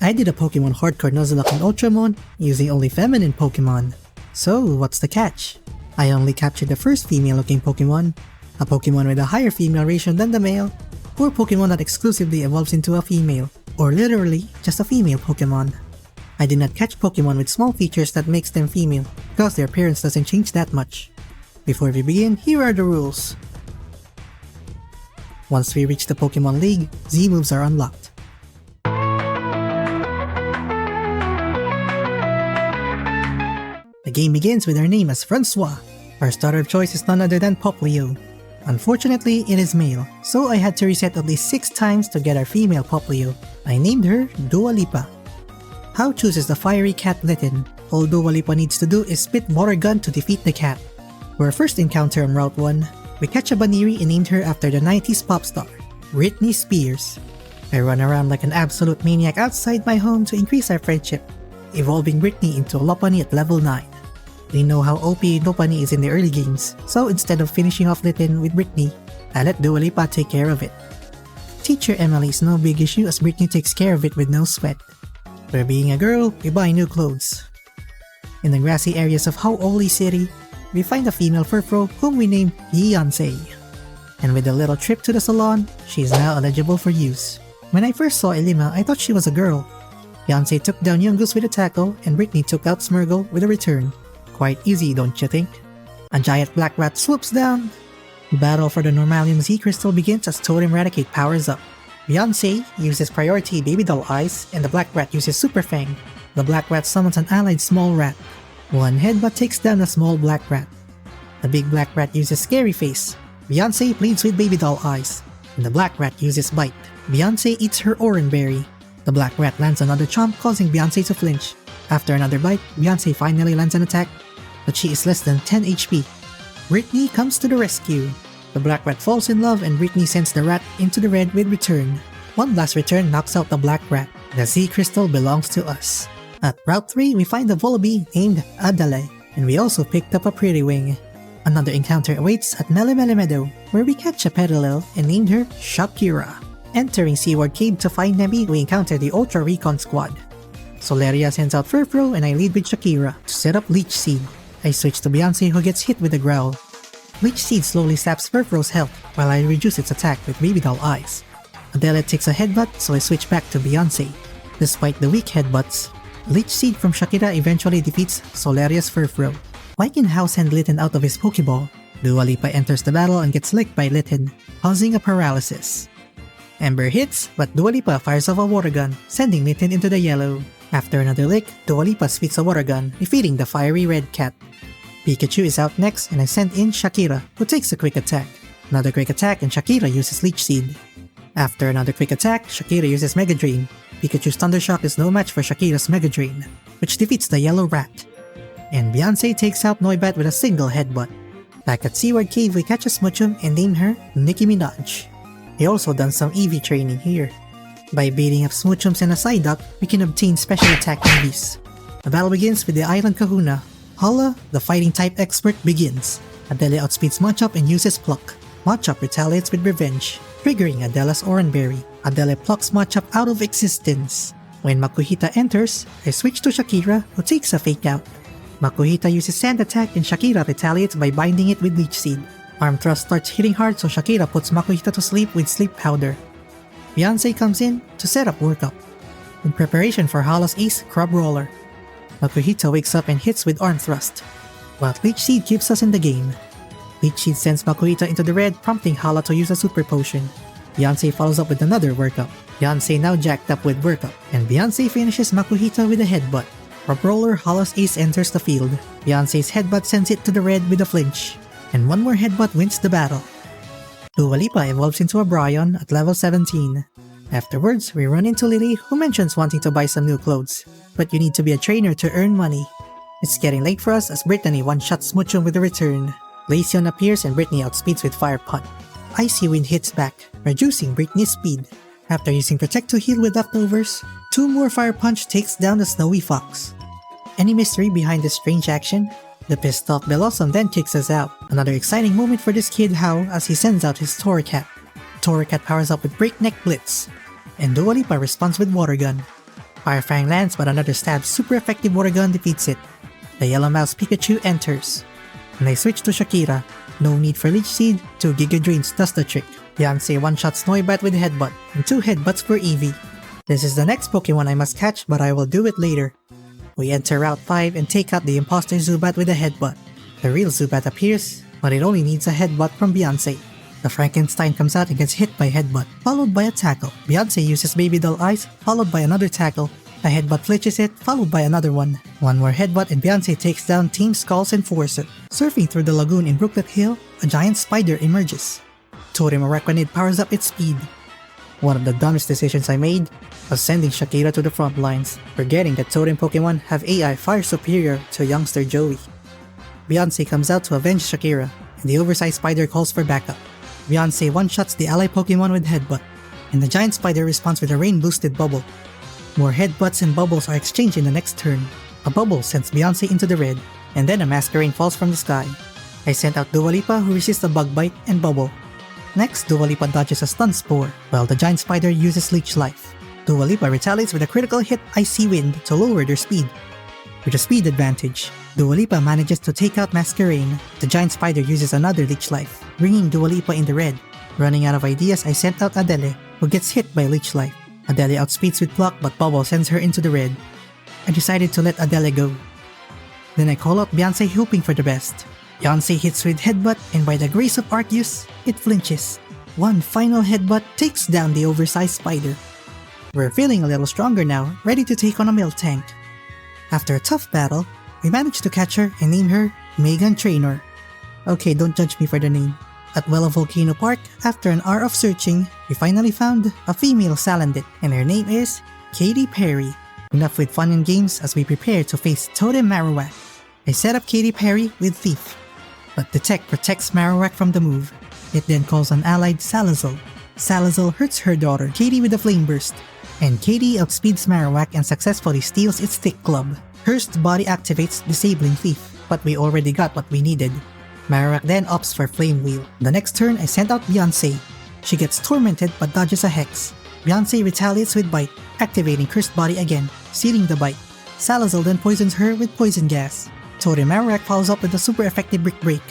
I did a Pokemon Hardcore Nuzlocke in Ultra Moon using only feminine Pokemon. So what's the catch? I only captured the first female-looking Pokemon, a Pokemon with a higher female ratio than the male, or Pokemon that exclusively evolves into a female, or literally just a female Pokemon. I did not catch Pokemon with small features that makes them female, because their appearance doesn't change that much. Before we begin, here are the rules. Once we reach the Pokemon League, Z moves are unlocked. The game begins with our name as Francois. Our starter of choice is none other than Poplio. Unfortunately, it is male, so I had to reset at least 6 times to get our female Poplio. I named her Dua Lipa. How chooses the fiery cat Litten. All Dua Lipa needs to do is spit water gun to defeat the cat. For our first encounter on Route 1, we catch a Baniri and named her after the 90s pop star, Britney Spears. I run around like an absolute maniac outside my home to increase our friendship, evolving Britney into a Lopunny at level 9. We know how OP Lopunny is in the early games, so instead of finishing off Litten with Britney, I let Dua Lipa take care of it. Teacher Emily is no big issue as Britney takes care of it with no sweat. For being a girl, we buy new clothes. In the grassy areas of Hau'oli City, we find a female furfro whom we name Beyonce. And with a little trip to the salon, she is now eligible for use. When I first saw Elima, I thought she was a girl. Beyonce took down Yungus with a tackle, and Britney took out Smeargle with a return. Quite easy, don't you think? A giant black rat swoops down. The battle for the Normalium Z Crystal begins as Totem Raticate powers up. Beyonce uses Priority Baby Doll Eyes, and the black rat uses Super Fang. The black rat summons an allied small rat. One headbutt takes down a small black rat. The big black rat uses Scary Face. Beyonce pleads with Baby Doll Eyes, and the black rat uses Bite. Beyonce eats her Oran Berry. The black rat lands another chomp, causing Beyonce to flinch. After another bite, Beyonce finally lands an attack, but she is less than 10 HP. Britney comes to the rescue. The black rat falls in love and Britney sends the rat into the red with return. One last return knocks out the black rat. The Z Crystal belongs to us. At Route 3, we find a Volibee named Adale, and we also picked up a Pretty Wing. Another encounter awaits at Melemele Meadow, where we catch a Petalil and named her Shakira. Entering Seaward Cave to find Nebby, we encounter the Ultra Recon Squad. Soleria sends out Furfro and I lead with Shakira to set up Leech Seed. I switch to Beyonce who gets hit with a growl. Leech Seed slowly saps Furfro's health while I reduce its attack with Baby Doll Eyes. Adele takes a headbutt, so I switch back to Beyonce. Despite the weak headbutts, Leech Seed from Shakira eventually defeats Soleria's Furfro. Mike can house send Litten out of his Pokeball. Dua Lipa enters the battle and gets licked by Litten, causing a paralysis. Ember hits, but Dua Lipa fires off a water gun, sending Litten into the yellow. After another lick, Dua Lipa spits a water gun, defeating the fiery red cat. Pikachu is out next and I send in Shakira, who takes a quick attack. Another quick attack and Shakira uses Leech Seed. After another quick attack, Shakira uses Mega Drain. Pikachu's Thunder Shock is no match for Shakira's Mega Drain, which defeats the yellow rat. And Beyonce takes out Noibat with a single headbutt. Back at Seaward Cave, we catch a Smoochum and name her Nicki Minaj. We also done some EV training here. By beating up Smoochums and a Psyduck, we can obtain special attack EVs. The battle begins with the Island Kahuna. Hala, the fighting type expert, begins. Adele outspeeds Machop and uses Pluck. Machop retaliates with Revenge, triggering Adela's Oran Berry. Adele plucks Machop out of existence. When Makuhita enters, I switch to Shakira, who takes a Fake Out. Makuhita uses Sand Attack and Shakira retaliates by binding it with Leech Seed. Arm Thrust starts hitting hard, so Shakira puts Makuhita to sleep with Sleep Powder. Beyonce comes in to set up workup. In preparation for Hala's ace, Crab Roller. Makuhita wakes up and hits with Arm Thrust, but Leech Seed keeps us in the game. Leech Seed sends Makuhita into the red, prompting Hala to use a Super Potion. Beyonce follows up with another workup. Beyonce now jacked up with workup, and Beyonce finishes Makuhita with a headbutt. Crab Roller, Hala's ace enters the field. Beyonce's headbutt sends it to the red with a flinch, and one more headbutt wins the battle. Dua Lipa evolves into a Bryon at level 17. Afterwards, we run into Lily, who mentions wanting to buy some new clothes, but you need to be a trainer to earn money. It's getting late for us as Brittany one-shots Smoochum with a return. Glaceon appears and Brittany outspeeds with Fire Punch. Icy Wind hits back, reducing Brittany's speed. After using Protect to heal with leftovers, 2 more Fire Punch takes down the Snowy Fox. Any mystery behind this strange action? The pissed off Bellossom then kicks us out. Another exciting moment for this kid How as he sends out his Torracat powers up with Breakneck Blitz, and Dua Lipa responds with Water Gun. Fire Fang lands but another stab super effective water gun defeats it. The Yellow Mouse Pikachu enters. And I switch to Shakira. No need for Leech Seed, 2 Giga Drains does the trick. Beyonce one-shots Noibat with Headbutt, and 2 Headbutts for Eevee. This is the next Pokemon I must catch, but I will do it later. We enter Route 5 and take out the imposter Zubat with a Headbutt. The real Zubat appears, but it only needs a Headbutt from Beyonce. The Frankenstein comes out and gets hit by Headbutt, followed by a tackle. Beyonce uses Baby Doll Eyes, followed by another tackle. A Headbutt flinches it, followed by another one. One more Headbutt and Beyonce takes down Team Skull's Enforcer. Surfing through the lagoon in Brooklet Hill, a giant spider emerges. Totem Araquanid powers up its speed. One of the dumbest decisions I made was sending Shakira to the front lines, forgetting that Totem Pokemon have AI far superior to youngster Joey. Beyonce comes out to avenge Shakira, and the oversized spider calls for backup. Beyonce one-shots the ally Pokemon with Headbutt, and the giant spider responds with a rain-boosted bubble. More Headbutts and bubbles are exchanged in the next turn. A bubble sends Beyonce into the red, and then a Masquerain falls from the sky. I sent out Dua Lipa who resists a bug bite and bubble. Next, Dua Lipa dodges a stun spore, while the giant spider uses Leech Life. Dua Lipa retaliates with a critical hit Icy Wind to lower their speed. With a speed advantage, Dua Lipa manages to take out Masquerain. The giant spider uses another Leech Life, bringing Dua Lipa in the red. Running out of ideas, I sent out Adele, who gets hit by Leech Life. Adele outspeeds with Block but Bubble sends her into the red. I decided to let Adele go. Then I call out Beyonce hoping for the best. Beyonce hits with Headbutt and by the grace of Arceus, it flinches. One final Headbutt takes down the oversized spider. We're feeling a little stronger now, ready to take on a Miltank. After a tough battle, we managed to catch her and name her Megan Trainor. Okay, don't judge me for the name. At Wella Volcano Park, after an hour of searching, we finally found a female Salandit, and her name is Katy Perry. Enough with fun and games as we prepare to face Totem Marowak. I set up Katy Perry with Thief, but Detect protects Marowak from the move. It then calls on allied Salazzle. Salazzle hurts her daughter Katy with a Flame Burst, and Katy outspeeds Marowak and successfully steals its Thick Club. Cursed Body activates, disabling Thief, but we already got what we needed. Marowak then opts for Flame Wheel. The next turn, I sent out Beyonce. She gets tormented but dodges a Hex. Beyonce retaliates with Bite, activating Cursed Body again, sealing the bite. Salazzle then poisons her with Poison Gas. Totem Marowak follows up with a super effective Brick Break,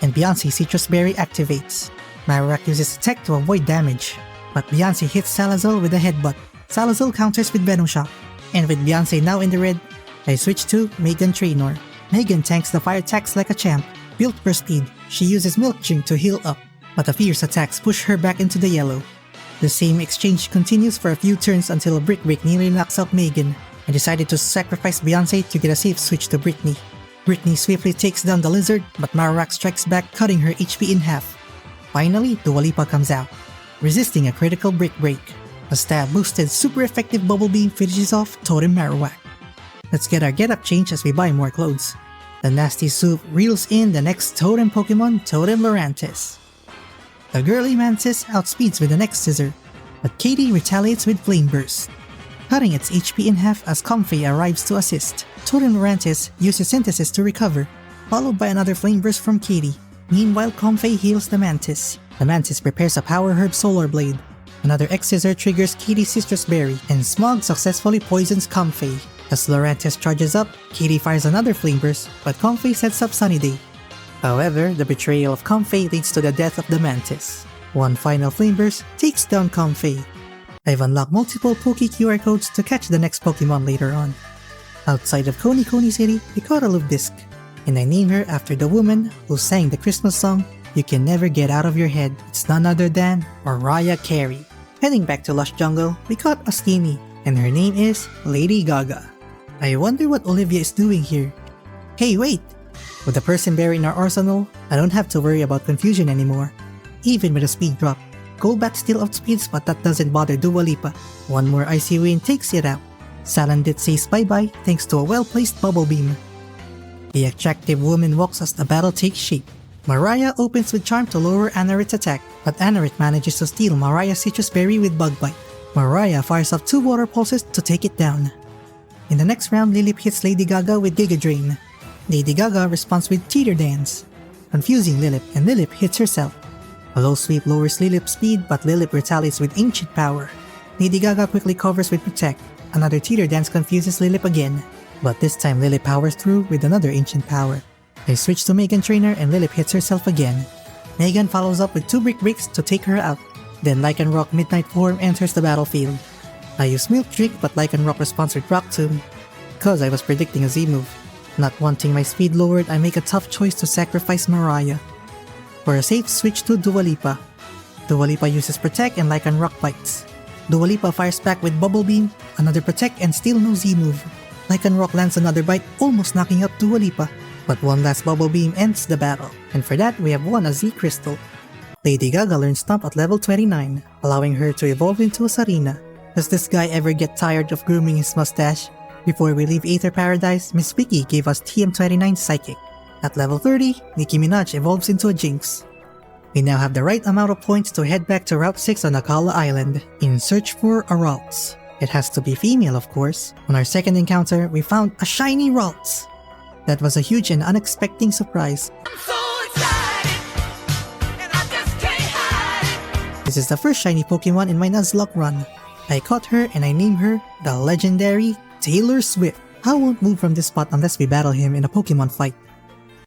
and Beyonce Citrus Berry activates. Marowak uses Tech to avoid damage, but Beyonce hits Salazzle with a Headbutt. Salazzle counters with Venom Shock, and with Beyonce now in the red, I switch to Megan Trainor. Megan tanks the fire attacks like a champ. Built for speed, she uses Milk Drink to heal up, but the fierce attacks push her back into the yellow. The same exchange continues for a few turns until a Brick Break nearly knocks out Megan. I decided to sacrifice Beyonce to get a safe switch to Brittany. Brittany swiftly takes down the lizard, but Marowak strikes back, cutting her HP in half. Finally, Dua Lipa comes out, resisting a critical Brick Break. A stab-boosted super effective Bubble Beam finishes off Totem Marowak. Let's get our getup change as we buy more clothes. The Nasty Soup reels in the next Totem Pokemon, Totem Lurantis. The girly Mantis outspeeds with the next Scissor, but Katy retaliates with Flame Burst, cutting its HP in half as Comfey arrives to assist. Totem Lurantis uses Synthesis to recover, followed by another Flame Burst from Katy. Meanwhile, Comfey heals the Mantis. The Mantis prepares a Power Herb Solar Blade. Another X-Scissor triggers Katy's Citrus Berry, and Smog successfully poisons Comfey. As Lurantis charges up, Katy fires another Flame Burst, but Comfey sets up Sunny Day. However, the betrayal of Comfey leads to the death of the Mantis. One final Flame Burst takes down Comfey. I've unlocked multiple Poke QR codes to catch the next Pokemon later on. Outside of Coney City, we caught a Lubisk, and I named her after the woman who sang the Christmas song, "You Can Never Get Out of Your Head." It's none other than Mariah Carey. Heading back to Lush Jungle, we caught a Steamy, and her name is Lady Gaga. I wonder what Olivia is doing here. Hey, wait! With the Person Berry in our arsenal, I don't have to worry about confusion anymore. Even with a speed drop, Golbat still outspeeds, but that doesn't bother Dua Lipa. One more Icy Wind takes it out. Salandit says bye-bye thanks to a well-placed Bubble Beam. The attractive woman walks as the battle takes shape. Mariah opens with Charm to lower Anorith's attack, but Anorith manages to steal Mariah's Citrus Berry with Bug Bite. Mariah fires off 2 Water Pulses to take it down. In the next round, Lilip hits Lady Gaga with Giga Drain. Lady Gaga responds with Teeter Dance, confusing Lilip, and Lilip hits herself. A low sweep lowers Lilip's speed, but Lilip retaliates with Ancient Power. Lady Gaga quickly covers with Protect, Another teeter dance confuses Lilip again, but this time Lilip powers through with another ancient power. I switch to Megan Trainer and Lilip hits herself again. Megan follows up with 2 Brick Breaks to take her out. Then Lycanroc Midnight form enters the battlefield. I use Milk Drink but Lycanroc responds with Rock Tomb, because I was predicting a Z move. Not wanting my speed lowered, I make a tough choice to sacrifice Mariah. For a safe switch to Dua Lipa. Dua Lipa uses Protect and Lycanroc bites. Dua Lipa fires back with Bubble Beam, another Protect and still no Z move. Lycanroc lands another bite, almost knocking out Dua Lipa. But one last Bubble Beam ends the battle, and for that we have won a Z Crystal. Lady Gaga learns Stomp at level 29, allowing her to evolve into a Sarina. Does this guy ever get tired of grooming his mustache? Before we leave Aether Paradise, Miss Vicky gave us TM29 Psychic. At level 30, Nicki Minaj evolves into a Jinx. We now have the right amount of points to head back to Route 6 on Akala Island, in search for a Ralts. It has to be female, of course. On our second encounter, we found a shiny Ralts. That was a huge and unexpected surprise. I'm so excited, and I just can't hide it. This is the first shiny Pokemon in my Nuzlocke run. I caught her and I named her the legendary Taylor Swift. I won't move from this spot unless we battle him in a Pokemon fight.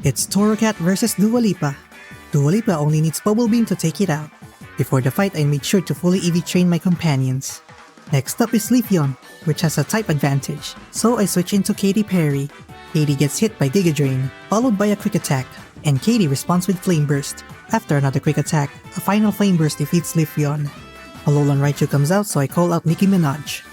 It's Torracat versus Dua Lipa. Dua Lipa only needs Bubble Beam to take it out. Before the fight, I made sure to fully EV train my companions. Next up is Leafeon, which has a type advantage, so I switch into Katy Perry. Katy gets hit by Giga Drain, followed by a Quick Attack, and Katy responds with Flame Burst. After another Quick Attack, a final Flame Burst defeats Leafeon. Alolan Raichu comes out, so I call out Nicki Minaj.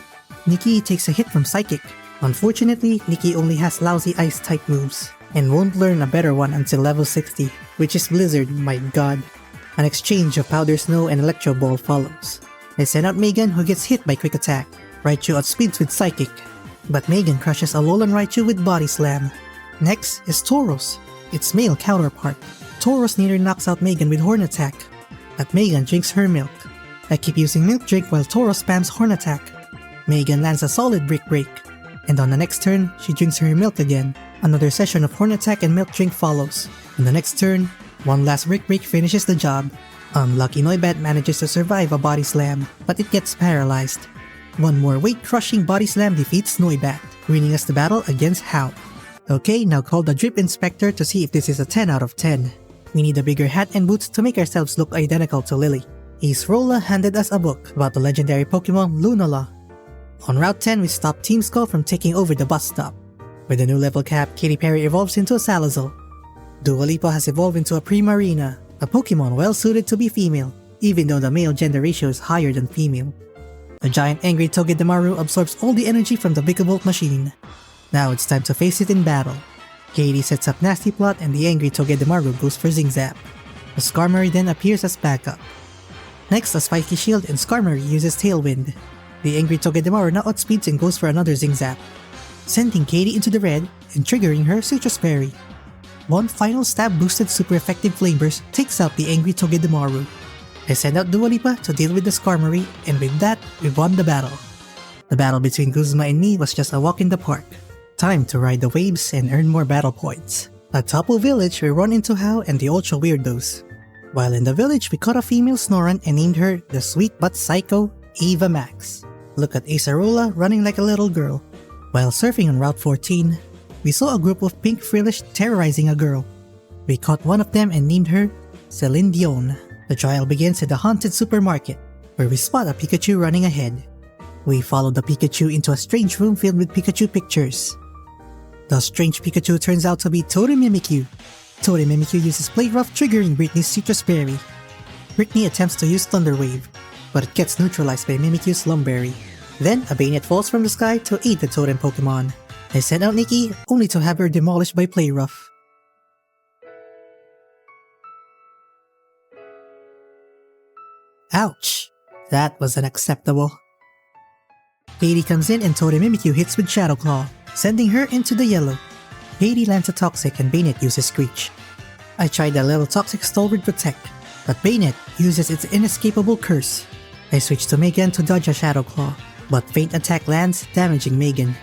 Nicki takes a hit from Psychic. Unfortunately, Nicki only has lousy Ice-type moves, and won't learn a better one until level 60, which is Blizzard, my god. An exchange of Powder Snow and Electro Ball follows. I send out Megan, who gets hit by Quick Attack. Raichu outspeeds with Psychic, but Megan crushes Alolan Raichu with Body Slam. Next is Tauros, its male counterpart. Tauros nearly knocks out Megan with Horn Attack, but Megan drinks her milk. I keep using Milk Drink while Tauros spams Horn Attack. Megan lands a solid Brick Break, and on the next turn, she drinks her milk again. Another session of Horn Attack and Milk Drink follows. On the next turn, one last Brick Break finishes the job. Unlucky Noibat manages to survive a Body Slam, but it gets paralyzed. One more weight-crushing Body Slam defeats Noibat, winning us the battle against Howl. Okay, now call the Drip Inspector to see if this is a 10 out of 10. We need a bigger hat and boots to make ourselves look identical to Lily. Ace Rolla handed us a book about the legendary Pokemon Lunala. On Route 10, we stopped Team Skull from taking over the bus stop. With a new level cap, Katy Perry evolves into a Salazzle. Dua Lipa has evolved into a Primarina, a Pokemon well suited to be female, even though the male gender ratio is higher than female. The giant angry Togedemaru absorbs all the energy from the Bigavolt machine. Now it's time to face it in battle. Katie sets up Nasty Plot and the angry Togedemaru goes for Zingzap. The Skarmory then appears as backup. Next, a Spiky Shield and Skarmory uses Tailwind. The angry Togedemaru now outspeeds and goes for another Zingzap, sending Katie into the red and triggering her Citrus Berry. One final stab boosted super effective Flame Burst takes out the angry Togedemaru. I send out Dua Lipa to deal with the Skarmory, and with that, we won the battle. The battle between Guzma and me was just a walk in the park. Time to ride the waves and earn more battle points. At Tapu Village, we run into Hao and the Ultra Weirdos. While in the village, we caught a female Snorunt and named her the sweet but psycho Eva Max. Look at Acerola running like a little girl. While surfing on Route 14, we saw a group of pink Frillish terrorizing a girl. We caught one of them and named her Celine Dion. The trial begins at the haunted supermarket, where we spot a Pikachu running ahead. We follow the Pikachu into a strange room filled with Pikachu pictures. The strange Pikachu turns out to be Totodile. Totodile uses Play Rough, triggering Britney's Citrus Berry. Britney attempts to use Thunder Wave, but it gets neutralized by Mimikyu's Slumberry. Then, a Bayonet falls from the sky to aid the Totem Pokemon. I send out Nikki, only to have her demolished by Play Rough. Ouch! That was unacceptable. Katie comes in and Totodile hits with Shadow Claw, sending her into the yellow. Katie lands a Toxic and Bayonet uses Screech. I tried a little Toxic stall with Protect, but Bayonet uses its inescapable curse. I switch to Megan to dodge a Shadow Claw, but Faint Attack lands, damaging Megan.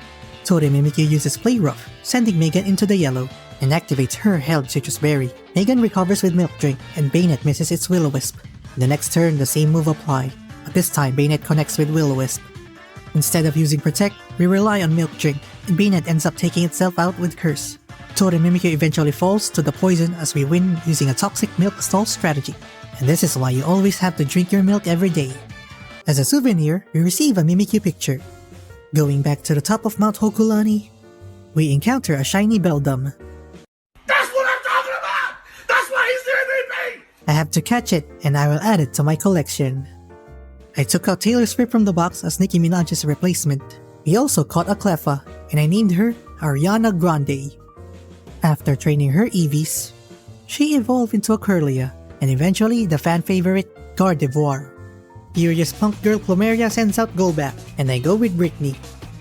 Totodile uses Play Rough, sending Megan into the yellow, and activates her held Citrus Berry. Megan recovers with Milk Drink, and Bayonet misses its Will-O-Wisp. The next turn, the same move apply, but this time Bayonet connects with Will-O-Wisp. Instead of using Protect, we rely on Milk Drink, and Banette ends up taking itself out with Curse. Totem Mimikyu eventually falls to the poison as we win using a Toxic Milk Stall strategy. And this is why you always have to drink your milk every day. As a souvenir, we receive a Mimikyu picture. Going back to the top of Mount Hokulani, we encounter a shiny Beldum. That's what I'm talking about! That's why he's the MVP! I have to catch it, and I will add it to my collection. I took out Taylor Swift from the box as Nicki Minaj's replacement. We also caught a Cleffa, and I named her Ariana Grande. After training her Eevees, she evolved into a Kirlia, and eventually the fan favorite Gardevoir. Furious punk girl Plumeria sends out Golbat, and I go with Brittany.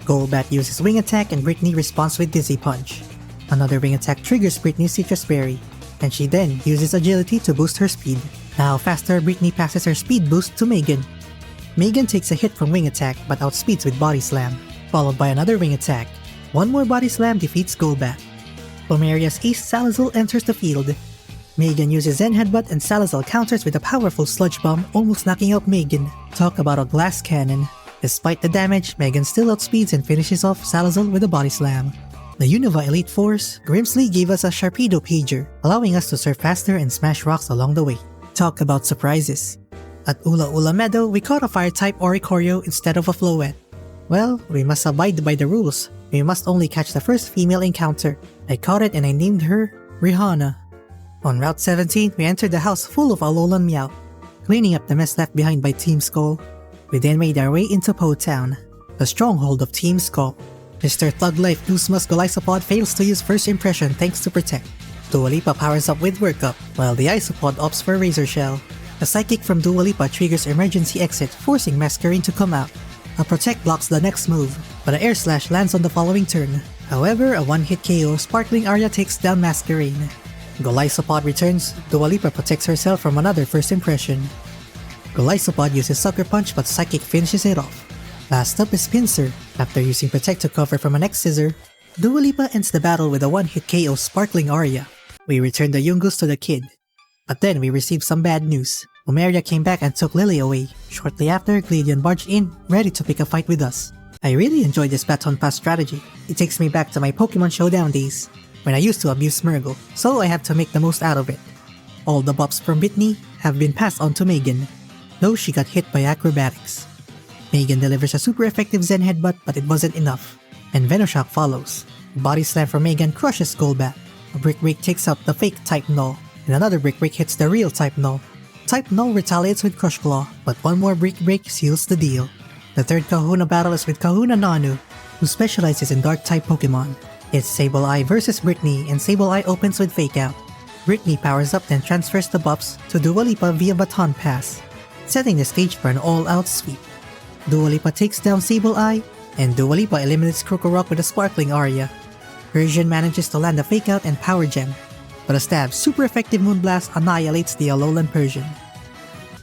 Golbat uses Wing Attack and Brittany responds with Dizzy Punch. Another Wing Attack triggers Brittany's Citrus Berry, and she then uses Agility to boost her speed. Now faster, Brittany passes her speed boost to Megan. Megan takes a hit from Wing Attack but outspeeds with Body Slam, followed by another Wing Attack. One more Body Slam defeats Golbat. Plumeria's Ace Salazzle enters the field. Megan uses Zen Headbutt and Salazzle counters with a powerful Sludge Bomb, almost knocking out Megan. Talk about a glass cannon. Despite the damage, Megan still outspeeds and finishes off Salazzle with a Body Slam. The Unova Elite Force, Grimsley gave us a Sharpedo Pager, allowing us to surf faster and smash rocks along the way. Talk about surprises. At Ula Ula Meadow, we caught a Fire-type Oricorio instead of a Floette. Well, we must abide by the rules. We must only catch the first female encounter. I caught it and I named her Rihanna. On Route 17, we entered the house full of Alolan Meowth. Cleaning up the mess left behind by Team Skull, we then made our way into Po Town, the stronghold of Team Skull. Mr. Thug Life Guzma's Golisopod fails to use First Impression thanks to Protect. Dua Lipa powers up with Work Up, while the Isopod opts for Razor Shell. A Psychic from Dua Lipa triggers Emergency Exit, forcing Masquerain to come out. A Protect blocks the next move, but an Air Slash lands on the following turn. However, a one-hit KO, Sparkling Aria takes down Masquerain. Golisopod returns, Dua Lipa protects herself from another First Impression. Golisopod uses Sucker Punch but Psychic finishes it off. Last up is Pinsir. After using Protect to cover from an X-Scissor, Dua Lipa ends the battle with a one-hit KO Sparkling Aria. We return the Yungoos to the kid. But then we received some bad news. Plumeria came back and took Lily away. Shortly after, Gladion barged in, ready to pick a fight with us. I really enjoy this Baton Pass strategy. It takes me back to my Pokemon Showdown days, when I used to abuse Smeargle, so I have to make the most out of it. All the buffs from Brittany have been passed on to Megan, though she got hit by acrobatics. Megan delivers a super effective Zen Headbutt, but it wasn't enough, and Venoshock follows. Body Slam from Megan crushes Golbat. A Brick Break takes out the fake Type Null, and another Brick Break hits the real Type Null. Type Null retaliates with Crush Claw, but one more Brick Break seals the deal. The third Kahuna battle is with Kahuna Nanu, who specializes in Dark-type Pokemon. It's Sableye versus Brittany, and Sableye opens with Fake Out. Brittany powers up then transfers the buffs to Dua Lipa via Baton Pass, setting the stage for an all-out sweep. Dua Lipa takes down Sableye, and Dua Lipa eliminates Krokorok with a Sparkling Aria. Persian manages to land a Fake Out and Power Gem, but a stab super effective Moonblast annihilates the Alolan Persian.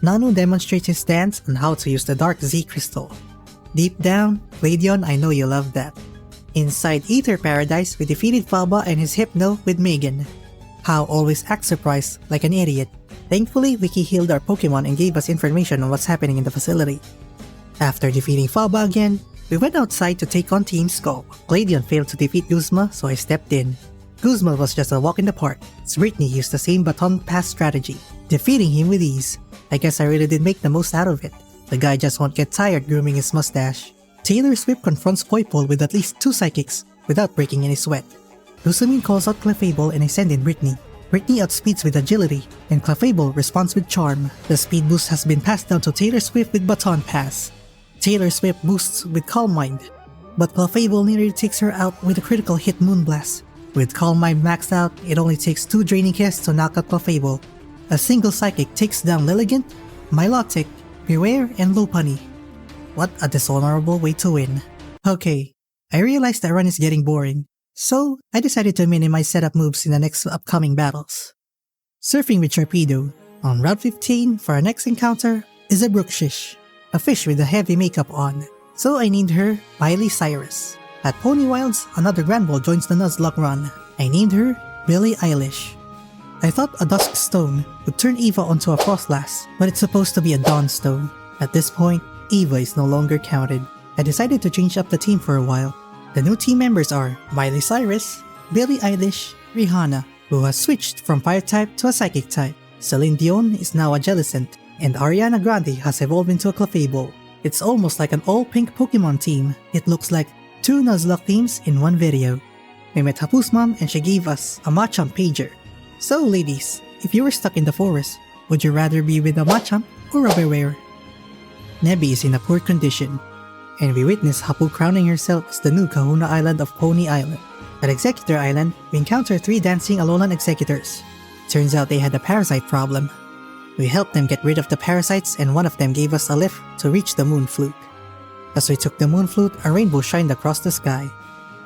Nanu demonstrates his stance on how to use the Dark Z Crystal. Deep down, Gladion, I know you love that. Inside Ether Paradise, we defeated Faba and his Hypno with Megan. How always acts surprised, like an idiot. Thankfully, Wiki healed our Pokemon and gave us information on what's happening in the facility. After defeating Faba again, we went outside to take on Team Skull. Gladion failed to defeat Guzma, so I stepped in. Guzma was just a walk in the park, as Brittany used the same Baton Pass strategy, defeating him with ease. I guess I really did make the most out of it. The guy just won't get tired grooming his mustache. Taylor Swift confronts Poipole with at least 2 Psychics, without breaking any sweat. Lusamine calls out Clefable and I send in Brittany. Brittany outspeeds with Agility, and Clefable responds with Charm. The speed boost has been passed down to Taylor Swift with Baton Pass. Taylor Swift boosts with Calm Mind, but Clefable nearly takes her out with a critical hit Moonblast. With Calm Mind maxed out, it only takes 2 Draining Kiss to knock out Clefable. A single Psychic takes down Lilligant, Milotic, Beware, and Lopunny. What a dishonorable way to win. Okay, I realized that run is getting boring, so I decided to minimize setup moves in the next upcoming battles. Surfing with Sharpedo. On Route 15, for our next encounter, is a Brookshish, a fish with a heavy makeup on, so I named her Miley Cyrus. At Pony Wilds, another Grand Ball joins the Nuzlocke run. I named her Billie Eilish. I thought a Dusk Stone would turn Eva onto a Frostlass, but it's supposed to be a Dawn Stone. At this point, Eva is no longer counted. I decided to change up the team for a while. The new team members are Miley Cyrus, Billie Eilish, Rihanna, who has switched from fire type to a psychic type. Celine Dion is now a Jellicent, and Ariana Grande has evolved into a Clefable. It's almost like an all-pink Pokemon team. It looks like 2 Nuzlocke teams in one video. We met Hapu's mom and she gave us a Machamp pager. So ladies, if you were stuck in the forest, would you rather be with a Machamp or a Beware? Nebby is in a poor condition, and we witness Hapu crowning herself as the new Kahuna Island of Pony Island. At Executor Island, we encounter 3 dancing Alolan Executors. Turns out they had a parasite problem. We helped them get rid of the parasites and one of them gave us a lift to reach the Moon Flute. As we took the Moon Flute, a rainbow shined across the sky.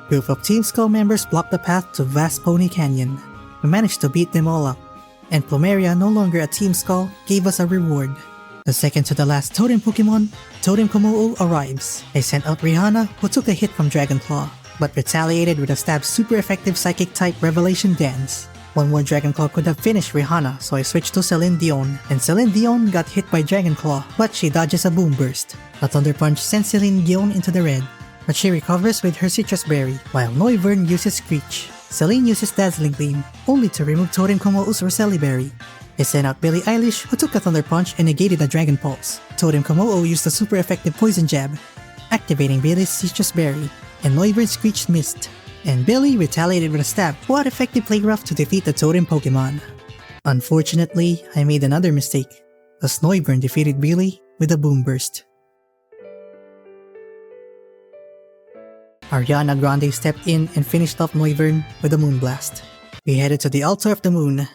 Group of Team Skull members blocked the path to Vast Pony Canyon. We managed to beat them all up, and Plumeria, no longer a Team Skull, gave us a reward. The second to the last Totem Pokemon, Totem Komo-o, arrives. I sent out Rihanna, who took a hit from Dragon Claw, but retaliated with a stab super effective Psychic type Revelation Dance. One more Dragon Claw could have finished Rihanna, so I switched to Celine Dion, and Celine Dion got hit by Dragon Claw, but she dodges a Boom Burst. A Thunder Punch sends Celine Dion into the red, but she recovers with her Citrus Berry, while Noivern uses Screech. Celine uses Dazzling Gleam, only to remove Totem Komo-o's Roselli Berry. I sent out Billie Eilish, who took a Thunder Punch and negated a Dragon Pulse. Totem Komo-o used a super effective Poison Jab, activating Billie's Citrus Berry, and Noivern Screech missed. And Billie retaliated with a stab, what effective Play Rough to defeat the Totem Pokemon. Unfortunately, I made another mistake, as Noivern defeated Billie with a Boom Burst. Ariana Grande stepped in and finished off Noivern with a Moonblast. We headed to the altar of the moon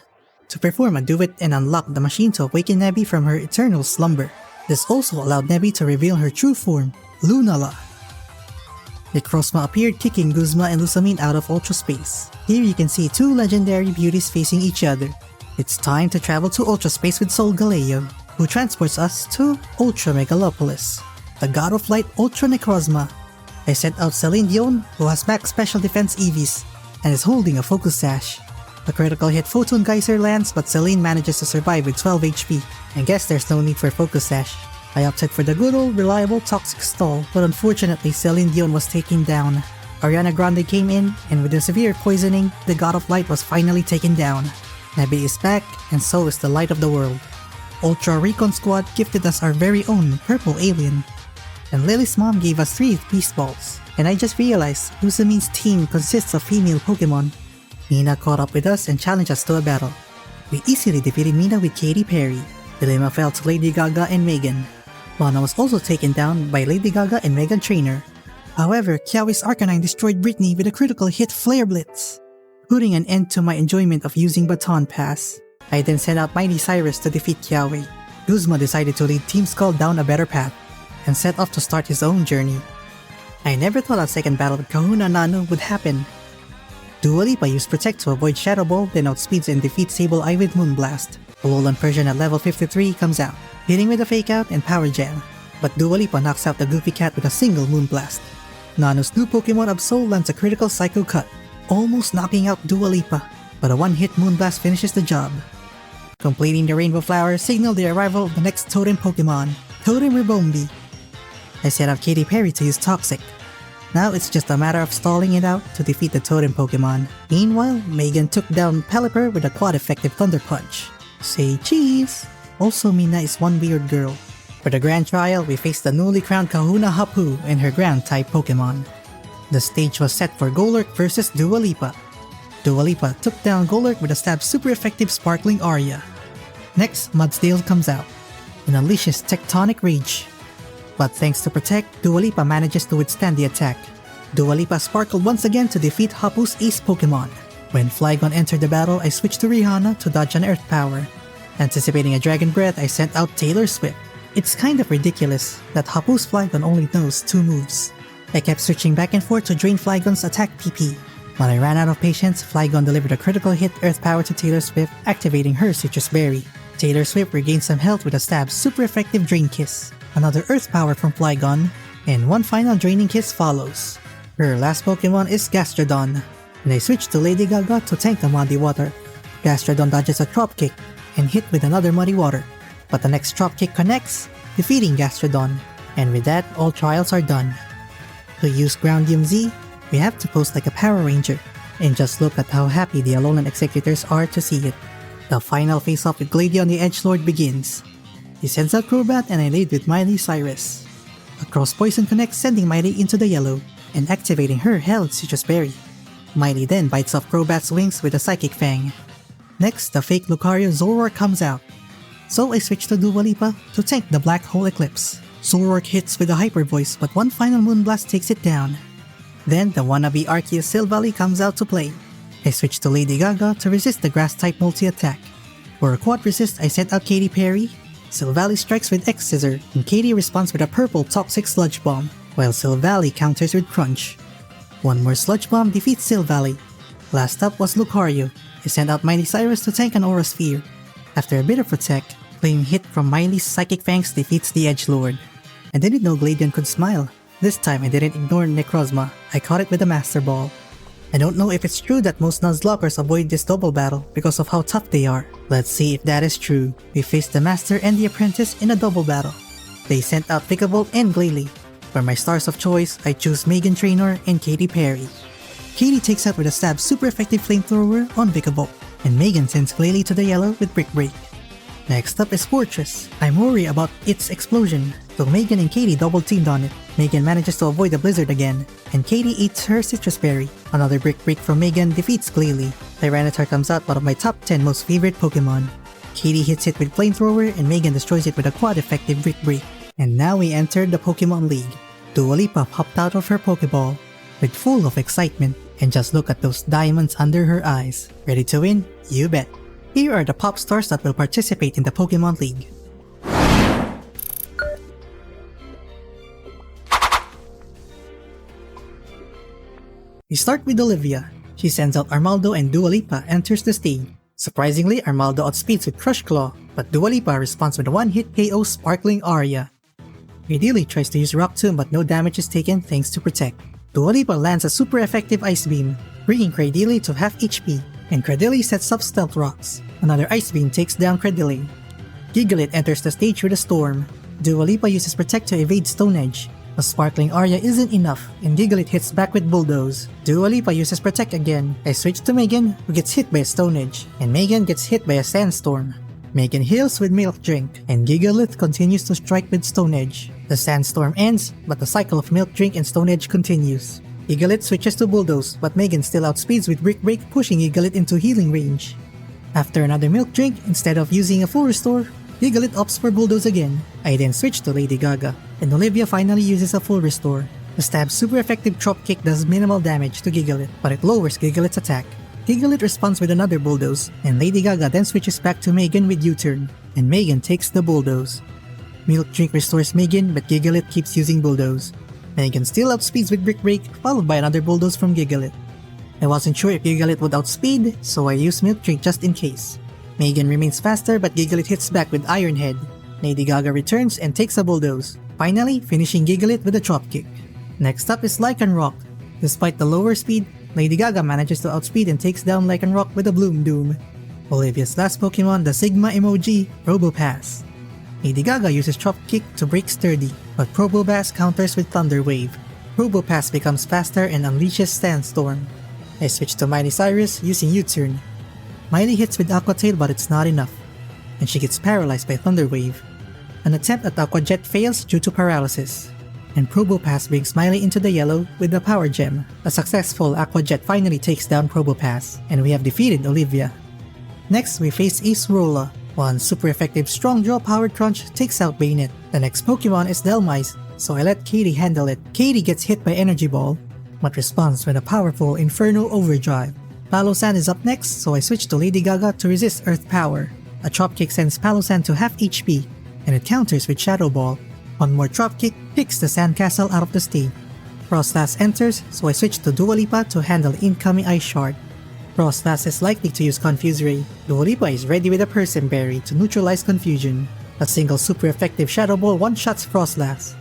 to perform a duet and unlock the machine to awaken Nebby from her eternal slumber. This also allowed Nebby to reveal her true form, Lunala. Necrozma appeared, kicking Guzma and Lusamine out of Ultra Space. Here you can see 2 legendary beauties facing each other. It's time to travel to Ultra Space with Solgaleo, who transports us to Ultra Megalopolis, the God of Light Ultra Necrozma. I sent out Celine Dion, who has max special defense EVs, and is holding a Focus Sash. A critical hit Photon Geyser lands, but Celine manages to survive with 12 HP. I guess there's no need for Focus Sash. I opted for the good old reliable Toxic Stall, but unfortunately Celine Dion was taken down. Ariana Grande came in, and with a severe poisoning, the God of Light was finally taken down. Nebby is back, and so is the Light of the World. Ultra Recon Squad gifted us our very own Purple Alien. And Lily's mom gave us 3 Beast Balls. And I just realized Lusamine's team consists of female Pokemon. Mina caught up with us and challenged us to a battle. We easily defeated Mina with Katy Perry. Dilemma fell to Lady Gaga and Megan. Lana was also taken down by Lady Gaga and Megan Trainor. However, Kiawe's Arcanine destroyed Britney with a critical hit Flare Blitz, putting an end to my enjoyment of using Baton Pass. I then sent out Miley Cyrus to defeat Kiawe. Guzma decided to lead Team Skull down a better path, and set off to start his own journey. I never thought a second battle with Kahuna Nano would happen. Dua Lipa used Protect to avoid Shadow Ball, then outspeeds and defeats Sableye with Moonblast. Alolan Persian at level 53 comes out, hitting with a Fake Out and Power Jam, but Dua Lipa knocks out the Goofy Cat with a single Moonblast. Nano's new Pokemon Absol lands a critical Psycho Cut, almost knocking out Dua Lipa, but a one-hit Moonblast finishes the job. Completing the Rainbow Flower signaled the arrival of the next Totem Pokemon, Totem Ribombee. I set up Katy Perry to use Toxic. Now it's just a matter of stalling it out to defeat the Totem Pokemon. Meanwhile, Megan took down Pelipper with a quad-effective Thunder Punch. Say cheese! Also, Mina is one weird girl. For the Grand Trial, we faced the newly crowned Kahuna Hapu and her Ground-type Pokemon. The stage was set for Golurk vs Dua Lipa. Dua Lipa took down Golurk with a stab super effective Sparkling Aria. Next, Mudsdale comes out and unleashes Tectonic Rage. But thanks to Protect, Dua Lipa manages to withstand the attack. Dua Lipa sparkled once again to defeat Hapu's ace Pokemon. When Flygon entered the battle, I switched to Rihanna to dodge an Earth Power. Anticipating a Dragon Breath, I sent out Taylor Swift. It's kind of ridiculous that Hapu's Flygon only knows 2 moves. I kept switching back and forth to drain Flygon's attack PP. When I ran out of patience, Flygon delivered a critical hit Earth Power to Taylor Swift, activating her Citrus Berry. Taylor Swift regained some health with a stab super effective Drain Kiss. Another Earth Power from Flygon, and one final Draining Kiss follows. Her last Pokemon is Gastrodon, and I switched to Lady Gaga to tank the Muddy Water. Gastrodon dodges a Drop Kick and hit with another Muddy Water, but the next Drop Kick connects, defeating Gastrodon. And with that, all trials are done. To use Groundium Z, we have to pose like a Power Ranger. And just look at how happy the Alolan executors are to see it. The final face-off with Gladion the Edgelord begins. He sends out Crobat and I lead with Miley Cyrus. A Cross Poison connects, sending Miley into the yellow and activating her held Citrus Berry. Miley then bites off Crobat's wings with a Psychic Fang. Next, the fake Lucario Zoroark comes out. So I switch to Dua Lipa to tank the Black Hole Eclipse. Zoroark hits with a Hyper Voice but one final Moonblast takes it down. Then the wannabe Arceus Silvally comes out to play. I switch to Lady Gaga to resist the Grass-type multi-attack. For a quad resist, I sent out Katy Perry. Silvally strikes with X-Scissor, and Katy responds with a purple Toxic Sludge Bomb, while Silvally counters with Crunch. One more Sludge Bomb defeats Silvally. Last up was Lucario. I sent out Miley Cyrus to tank an Aura Sphere. After a bit of protect, Flame Hit from Miley's Psychic Fangs defeats the Edgelord. I didn't know Gladion could smile. This time I didn't ignore Necrozma, I caught it with a Master Ball. I don't know if it's true that most Nuzlockers avoid this double battle because of how tough they are. Let's see if that is true. We faced the Master and the Apprentice in a double battle. They sent out Vikavolt and Glalie. For my stars of choice, I choose Megan Trainor and Katy Perry. Katy takes out with a stab super effective flamethrower on Vikavolt, and Megan sends Glalie to the yellow with Brick Break. Next up is Fortress. I'm worried about its explosion, so Megan and Katy double teamed on it. Megan manages to avoid the blizzard again, and Katy eats her Citrus Berry. Another Brick Break from Megan defeats Glalie. Tyranitar comes out, one of my top 10 most favorite Pokemon. Katy hits it with Flamethrower and Megan destroys it with a quad effective Brick Break. And now we enter the Pokemon League. Dua Lipa popped out of her Pokeball with full of excitement, and just look at those diamonds under her eyes. Ready to win? You bet. Here are the pop stars that will participate in the Pokemon League. We start with Olivia. She sends out Armaldo and Dua Lipa enters the stage. Surprisingly, Armaldo outspeeds with Crush Claw, but Dua Lipa responds with a one-hit KO Sparkling Aria. Cradily tries to use Rock Tomb but no damage is taken thanks to Protect. Dua Lipa lands a super effective Ice Beam, bringing Cradily to half HP, and Cradily sets up Stealth Rocks. Another Ice Beam takes down Cradily. Gigalith enters the stage with a Storm. Dua Lipa uses Protect to evade Stone Edge. A Sparkling Aria isn't enough, and Gigalith hits back with Bulldoze. Dua Lipa uses Protect again. I switch to Megan, who gets hit by a Stone Edge, and Megan gets hit by a Sandstorm. Megan heals with Milk Drink, and Gigalith continues to strike with Stone Edge. The Sandstorm ends, but the cycle of Milk Drink and Stone Edge continues. Gigalith switches to Bulldoze, but Megan still outspeeds with Brick Break, pushing Gigalith into healing range. After another Milk Drink, instead of using a full restore, Gigalith opts for Bulldoze again. I then switch to Lady Gaga, and Olivia finally uses a full restore. The stab's super effective Drop Kick does minimal damage to Gigalith, but it lowers Gigalith's attack. Gigalith responds with another Bulldoze, and Lady Gaga then switches back to Megan with U-turn, and Megan takes the Bulldoze. Milk Drink restores Megan, but Gigalith keeps using Bulldoze. Megan still outspeeds with Brick Break, followed by another Bulldoze from Gigalith. I wasn't sure if Gigalith would outspeed, so I used Milk Drink just in case. Megan remains faster, but Gigalith hits back with Iron Head. Lady Gaga returns and takes a Bulldoze, finally finishing Gigalith with a Drop Kick. Next up is Lycanroc. Despite the lower speed, Lady Gaga manages to outspeed and takes down Lycanroc with a Bloom Doom. Olivia's last Pokemon, the Sigma emoji, Probopass. Lady Gaga uses Drop Kick to break Sturdy, but Probopass counters with Thunder Wave. Probopass becomes faster and unleashes Sandstorm. I switch to Miley Cyrus using U-turn. Miley hits with Aqua Tail but it's not enough, and she gets paralyzed by Thunder Wave. An attempt at Aqua Jet fails due to paralysis, and Probopass brings Miley into the yellow with the Power Gem. A successful Aqua Jet finally takes down Probopass, and we have defeated Olivia. Next, we face Acerola. One super effective Strong Draw Powered Crunch takes out Bayonet. The next Pokemon is Delmise, so I let Katy handle it. Katy gets hit by Energy Ball, but responds with a powerful Inferno Overdrive. Palossand is up next, so I switch to Lady Gaga to resist Earth Power. A Drop Kick sends Palossand to half HP, and it counters with Shadow Ball. One more Drop Kick kicks the Sandcastle out of the stage. Frostlass enters, so I switch to Dua Lipa to handle incoming Ice Shard. Frostlass is likely to use Confuse Ray. Dua Lipa is ready with a Persim Berry to neutralize confusion. A single super effective Shadow Ball one-shots Frostlass.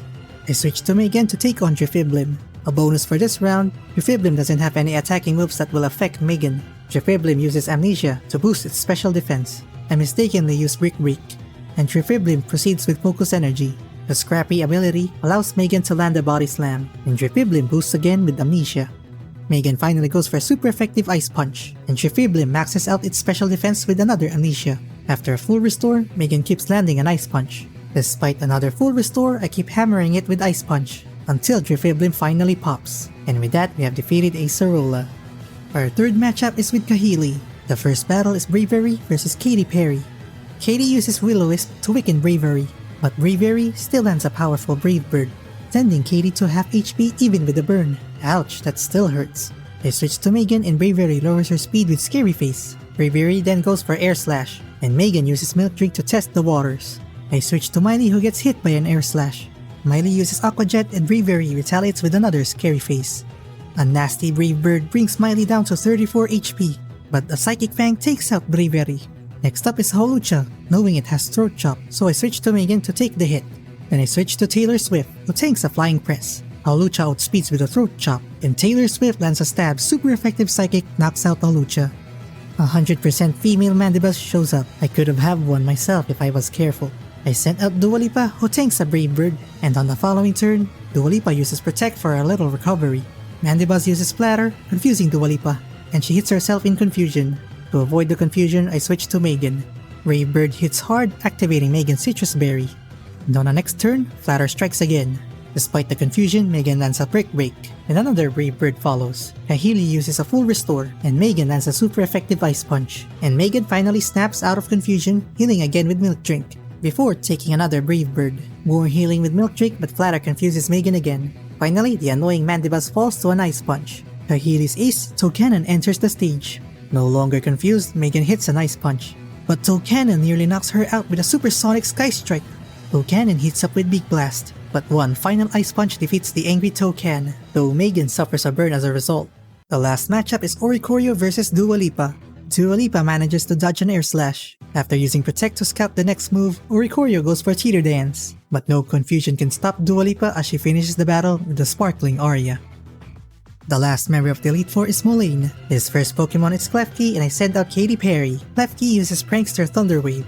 I switch to Megan to take on Drifiblim. A bonus for this round, Drifiblim doesn't have any attacking moves that will affect Megan. Drifiblim uses Amnesia to boost its special defense. I mistakenly use Brick Break, and Drifiblim proceeds with Focus Energy. The Scrappy ability allows Megan to land a body slam, and Drifiblim boosts again with Amnesia. Megan finally goes for a super effective Ice Punch, and Drifiblim maxes out its special defense with another Amnesia. After a full restore, Megan keeps landing an Ice Punch. Despite another full restore, I keep hammering it with Ice Punch, until Drifiblim finally pops. And with that, we have defeated Acerola. Our third matchup is with Kahili. The first battle is Bravery versus Katy Perry. Katy uses Will-O-Wisp to weaken Bravery, but Bravery still lands a powerful Brave Bird, sending Katy to half HP even with the burn. Ouch, that still hurts. I switch to Megan and Bravery lowers her speed with Scary Face. Bravery then goes for Air Slash, and Megan uses Milk Drink to test the waters. I switch to Miley who gets hit by an Air Slash. Miley uses Aqua Jet and Bravery retaliates with another Scary Face. A nasty Brave Bird brings Miley down to 34 HP, but a Psychic Fang takes out Bravery. Next up is Hawlucha, knowing it has Throat Chop, so I switch to Megan to take the hit. Then I switch to Taylor Swift, who tanks a Flying Press. Hawlucha outspeeds with a Throat Chop, and Taylor Swift lands a stab super effective Psychic knocks out Hawlucha. 100% female Mandibuzz shows up. I could have had one myself if I was careful. I sent out Dua Lipa, who tanks a Brave Bird, and on the following turn, Dua Lipa uses Protect for a little recovery. Mandibuzz uses Splatter, confusing Dua Lipa, and she hits herself in confusion. To avoid the confusion, I switch to Megan. Brave Bird hits hard, activating Megan's Citrus Berry. And on the next turn, Flatter strikes again. Despite the confusion, Megan lands a Brick Break, and another Brave Bird follows. Kahili uses a full restore, and Megan lands a super effective Ice Punch. And Megan finally snaps out of confusion, healing again with Milk Drink, before taking another Brave Bird. More healing with Milk Drink, but Flatter confuses Megan again. Finally, the annoying Mandibuzz falls to an Ice Punch. Kahili's ace, Toucannon, enters the stage. No longer confused, Megan hits an Ice Punch. But Toucannon nearly knocks her out with a supersonic Sky Strike. Toucannon hits up with Beak Blast, but one final Ice Punch defeats the angry Toucan, though Megan suffers a burn as a result. The last matchup is Oricorio versus Dua Lipa. Dua Lipa manages to dodge an Air Slash. After using Protect to scout the next move, Oricorio goes for Teeter Dance. But no confusion can stop Dua Lipa as she finishes the battle with the sparkling aria. The last member of the Elite Four is Molayne. His first Pokemon is Klefki, and I send out Katy Perry. Klefki uses Prankster Thunder Wave,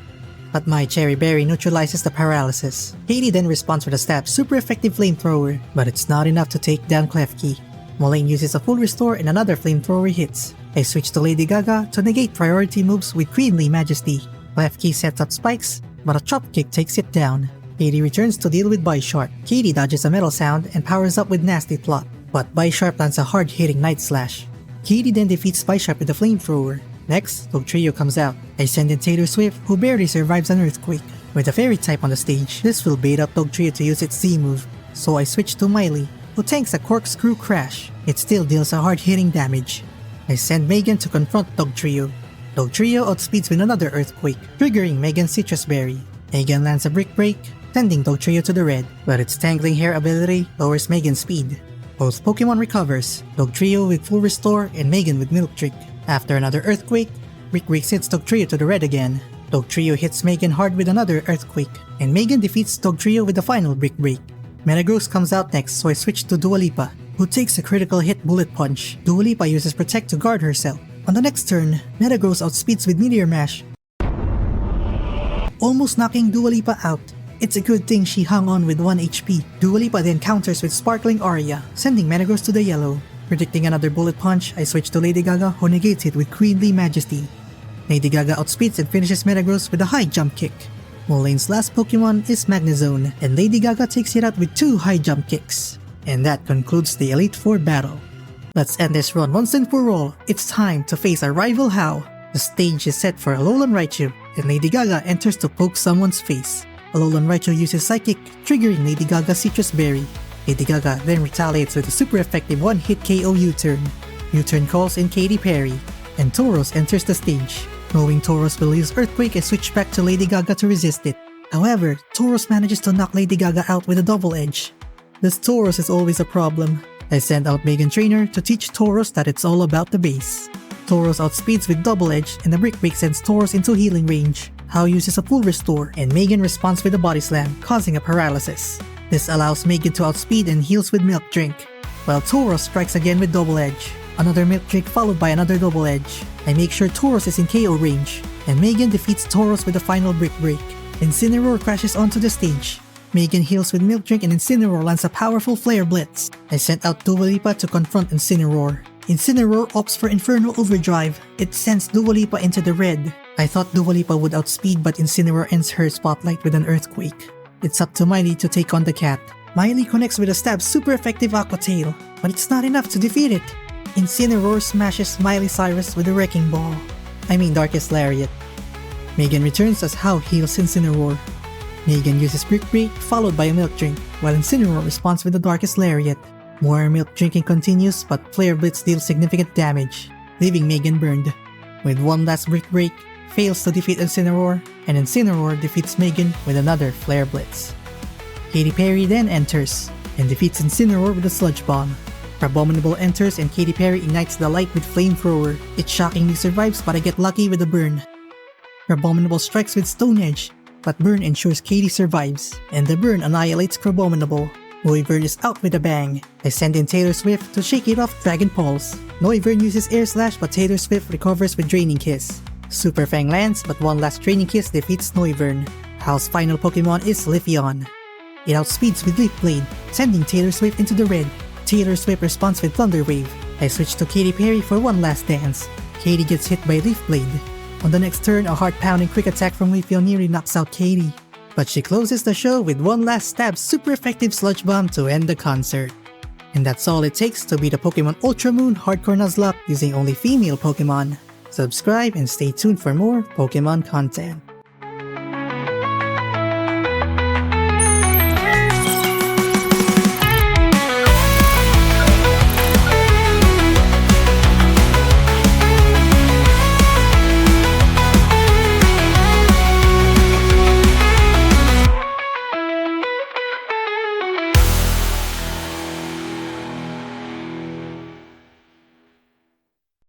but my Cherry Berry neutralizes the paralysis. Katy then responds with a stab super effective Flamethrower, but it's not enough to take down Klefki. Molayne uses a full restore and another Flamethrower hits. I switch to Lady Gaga to negate priority moves with Queenly Majesty. Klefki sets up spikes, but a Chop Kick takes it down. Katy returns to deal with Bisharp. Katy dodges a Metal Sound and powers up with Nasty Plot, but Bisharp lands a hard-hitting Night Slash. Katy then defeats Bisharp with a Flamethrower. Next, Dugtrio comes out. I send in Taylor Swift, who barely survives an Earthquake. With a Fairy type on the stage, this will bait up Dugtrio to use its Z move, so I switch to Miley, who tanks a Corkscrew Crash. It still deals a hard-hitting damage. I send Megan to confront Dugtrio. Dugtrio outspeeds with another Earthquake, triggering Megan's Citrus Berry. Megan lands a Brick Break, sending Dugtrio to the red, but its Tangling Hair ability lowers Megan's speed. Both Pokemon recovers, Dugtrio with full restore and Megan with Milk Drink. After another Earthquake, Brick Break sends Dugtrio to the red again. Dugtrio hits Megan hard with another Earthquake, and Megan defeats Dugtrio with the final Brick Break. Metagross comes out next, so I switch to Dua Lipa, who takes a critical hit Bullet Punch. Dua Lipa uses Protect to guard herself. On the next turn, Metagross outspeeds with Meteor Mash, almost knocking Dua Lipa out. It's a good thing she hung on with 1 HP. Dua Lipa then counters with Sparkling Aria, sending Metagross to the yellow. Predicting another Bullet Punch, I switch to Lady Gaga, who negates it with Queenly Majesty. Lady Gaga outspeeds and finishes Metagross with a high jump kick. Molayne's last Pokemon is Magnezone, and Lady Gaga takes it out with 2 high jump kicks. And that concludes the Elite Four battle. Let's end this run once and for all. It's time to face our rival How. The stage is set for Alolan Raichu, and Lady Gaga enters to poke someone's face. Alolan Raichu uses Psychic, triggering Lady Gaga's Citrus Berry. Lady Gaga then retaliates with a super effective one-hit KO U-turn. U-turn calls in Katy Perry, and Tauros enters the stage. Knowing Tauros will use Earthquake, I switch back to Lady Gaga to resist it. However, Tauros manages to knock Lady Gaga out with a double edge. This Tauros is always a problem. I send out Megan Trainer to teach Tauros that it's all about the base. Tauros outspeeds with double edge, and the Brick Break sends Tauros into healing range. How uses a full restore, and Megan responds with a Body Slam, causing a paralysis. This allows Megan to outspeed and heals with Milk Drink, while Tauros strikes again with double edge. Another Milk Drink followed by another double edge. I make sure Tauros is in KO range, and Megan defeats Tauros with a final Brick Break. Incineroar crashes onto the stage. Megan heals with Milk Drink and Incineroar lands a powerful Flare Blitz. I sent out Dua Lipa to confront Incineroar. Incineroar opts for Inferno Overdrive. It sends Dua Lipa into the red. I thought Dua Lipa would outspeed, but Incineroar ends her spotlight with an Earthquake. It's up to Miley to take on the cat. Miley connects with a stab super effective Aqua Tail, but it's not enough to defeat it. Incineroar smashes Miley Cyrus with a Wrecking Ball. Darkest Lariat. Megan returns as How heals Incineroar. Megan uses Brick Break followed by a Milk Drink, while Incineroar responds with the Darkest Lariat. More milk drinking continues, but Flare Blitz deals significant damage, leaving Megan burned. With one last Brick Break, fails to defeat Incineroar, and Incineroar defeats Megan with another Flare Blitz. Katy Perry then enters, and defeats Incineroar with a Sludge Bomb. Abominable enters and Katy Perry ignites the light with Flamethrower. It shockingly survives, but I get lucky with a burn. Abominable strikes with Stone Edge, but burn ensures Katy survives, and the burn annihilates Crabominable. Noivern is out with a bang. I send in Taylor Swift to shake it off Dragon Pulse. Noivern uses Air Slash, but Taylor Swift recovers with Draining Kiss. Super Fang lands, but one last Draining Kiss defeats Noivern. Hal's final Pokemon is Leafeon. It outspeeds with Leaf Blade, sending Taylor Swift into the red. Taylor Swift responds with Thunder Wave. I switch to Katy Perry for one last dance. Katy gets hit by Leaf Blade. On the next turn, a heart-pounding quick attack from Leafeon nearly knocks out Katy. But she closes the show with one last stab super effective Sludge Bomb to end the concert. And that's all it takes to beat the Pokémon Ultra Moon Hardcore Nuzlocke using only female Pokémon. Subscribe and stay tuned for more Pokémon content.